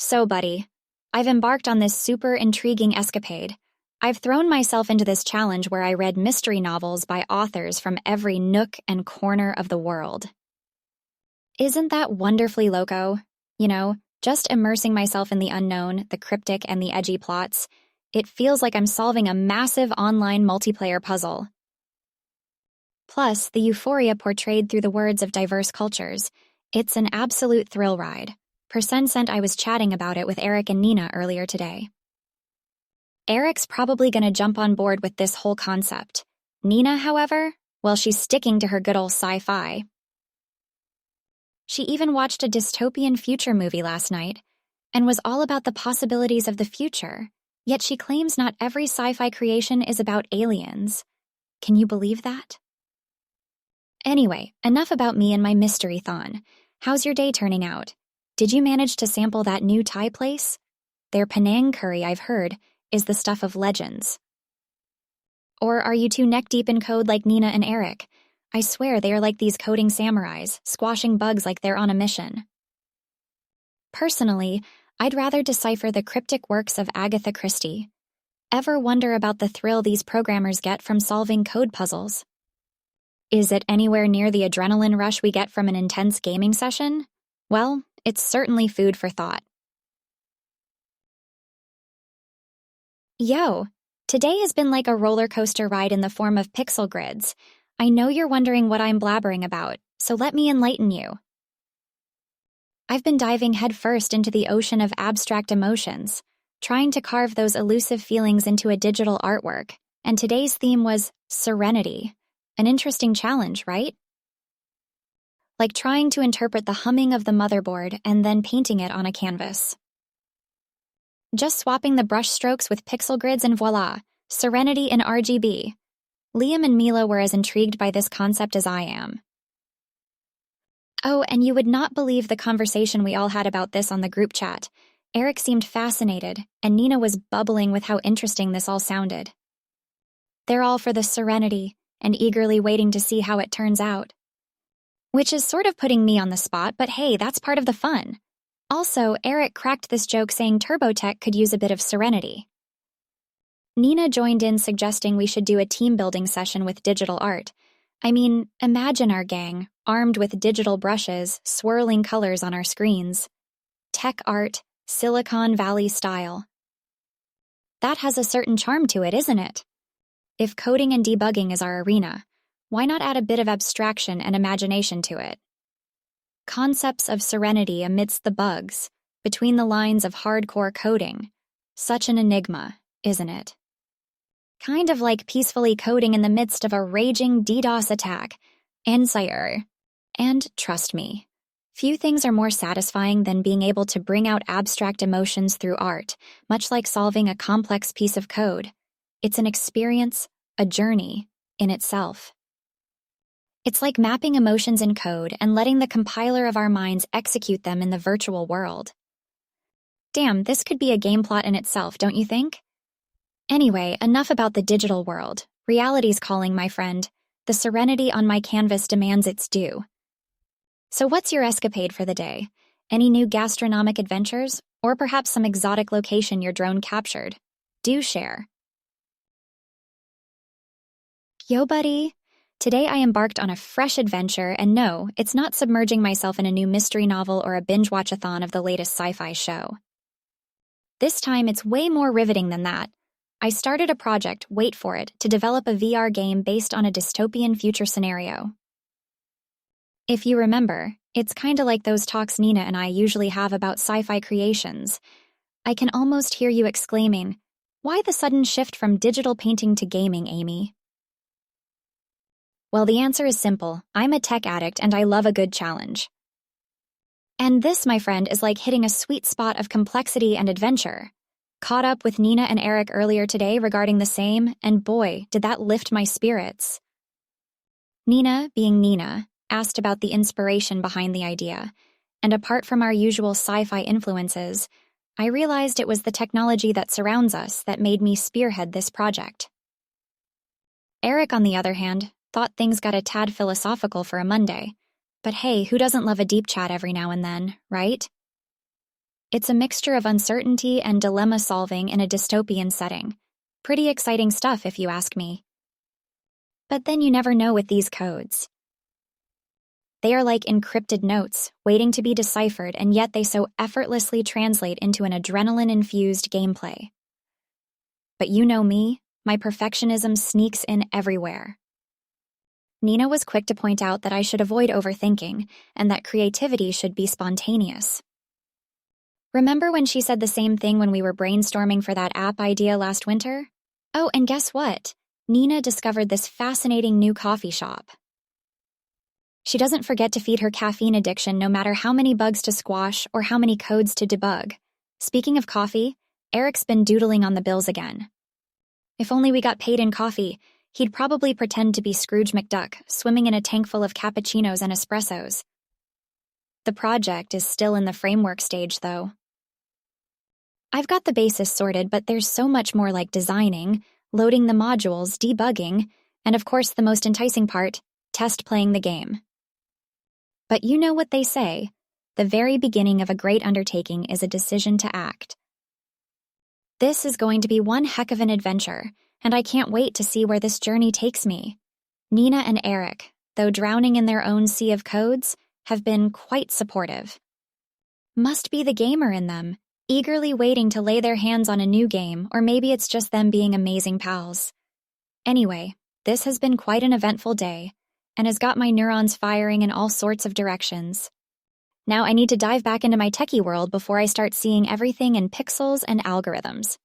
So, buddy, I've embarked on this super intriguing escapade. I've thrown myself into this challenge where I read mystery novels by authors from every nook and corner of the world. Isn't that wonderfully loco? You know, just immersing myself in the unknown, the cryptic, and the edgy plots. It feels like I'm solving a massive online multiplayer puzzle. Plus, the euphoria portrayed through the words of diverse cultures. It's an absolute thrill ride. Percent sent I was chatting about it with Eric and Nina earlier today. Eric's probably gonna jump on board with this whole concept. Nina, however, well, she's sticking to her good old sci-fi. She even watched a dystopian future movie last night and was all about the possibilities of the future, yet she claims not every sci-fi creation is about aliens. Can you believe that? Anyway, enough about me and my mystery-thon. How's your day turning out? Did you manage to sample that new Thai place? Their Penang curry, I've heard, is the stuff of legends. Or are you too neck-deep in code like Nina and Eric? I swear they are like these coding samurais, squashing bugs like they're on a mission. Personally, I'd rather decipher the cryptic works of Agatha Christie. Ever wonder about the thrill these programmers get from solving code puzzles? Is it anywhere near the adrenaline rush we get from an intense gaming session? Well, it's certainly food for thought. Yo, today has been like a roller coaster ride in the form of pixel grids. I know you're wondering what I'm blabbering about, so let me enlighten you. I've been diving headfirst into the ocean of abstract emotions, trying to carve those elusive feelings into a digital artwork, and today's theme was serenity. An interesting challenge, right? Like trying to interpret the humming of the motherboard and then painting it on a canvas. Just swapping the brush strokes with pixel grids and voila, serenity in RGB. Liam and Mila were as intrigued by this concept as I am. Oh, and you would not believe the conversation we all had about this on the group chat. Eric seemed fascinated, and Nina was bubbling with how interesting this all sounded. They're all for the serenity, and eagerly waiting to see how it turns out. Which is sort of putting me on the spot, but hey, that's part of the fun. Also, Eric cracked this joke saying TurboTech could use a bit of serenity. Nina joined in suggesting we should do a team-building session with digital art. I mean, imagine our gang, armed with digital brushes, swirling colors on our screens. Tech art, Silicon Valley style. That has a certain charm to it, isn't it? If coding and debugging is our arena, why not add a bit of abstraction and imagination to it? Concepts of serenity amidst the bugs, between the lines of hardcore coding. Such an enigma, isn't it? Kind of like peacefully coding in the midst of a raging DDoS attack. Answer. And trust me, few things are more satisfying than being able to bring out abstract emotions through art, much like solving a complex piece of code. It's an experience, a journey, in itself. It's like mapping emotions in code and letting the compiler of our minds execute them in the virtual world. Damn, this could be a game plot in itself, don't you think? Anyway, enough about the digital world. Reality's calling, my friend. The serenity on my canvas demands its due. So what's your escapade for the day? Any new gastronomic adventures? Or perhaps some exotic location your drone captured? Do share. Yo, buddy. Today I embarked on a fresh adventure, and no, it's not submerging myself in a new mystery novel or a binge-watch-a-thon of the latest sci-fi show. This time it's way more riveting than that. I started a project, wait for it, to develop a VR game based on a dystopian future scenario. If you remember, it's kinda like those talks Nina and I usually have about sci-fi creations. I can almost hear you exclaiming, "Why the sudden shift from digital painting to gaming, Amy?" Well, the answer is simple. I'm a tech addict and I love a good challenge. And this, my friend, is like hitting a sweet spot of complexity and adventure. Caught up with Nina and Eric earlier today regarding the same, and boy, did that lift my spirits. Nina, being Nina, asked about the inspiration behind the idea, and apart from our usual sci-fi influences, I realized it was the technology that surrounds us that made me spearhead this project. Eric, on the other hand, thought things got a tad philosophical for a Monday. But hey, who doesn't love a deep chat every now and then, right? It's a mixture of uncertainty and dilemma solving in a dystopian setting. Pretty exciting stuff, if you ask me. But then you never know with these codes. They are like encrypted notes, waiting to be deciphered, and yet they so effortlessly translate into an adrenaline-infused gameplay. But you know me, my perfectionism sneaks in everywhere. Nina was quick to point out that I should avoid overthinking, and that creativity should be spontaneous. Remember when she said the same thing when we were brainstorming for that app idea last winter? Oh, and guess what? Nina discovered this fascinating new coffee shop. She doesn't forget to feed her caffeine addiction no matter how many bugs to squash or how many codes to debug. Speaking of coffee, Eric's been doodling on the bills again. If only we got paid in coffee, he'd probably pretend to be Scrooge McDuck, swimming in a tank full of cappuccinos and espressos. The project is still in the framework stage, though. I've got the basis sorted, but there's so much more like designing, loading the modules, debugging, and of course the most enticing part, test playing the game. But you know what they say, the very beginning of a great undertaking is a decision to act. This is going to be one heck of an adventure, and I can't wait to see where this journey takes me. Nina and Eric, though drowning in their own sea of codes, have been quite supportive. Must be the gamer in them, eagerly waiting to lay their hands on a new game, or maybe it's just them being amazing pals. Anyway, this has been quite an eventful day, and has got my neurons firing in all sorts of directions. Now I need to dive back into my techie world before I start seeing everything in pixels and algorithms.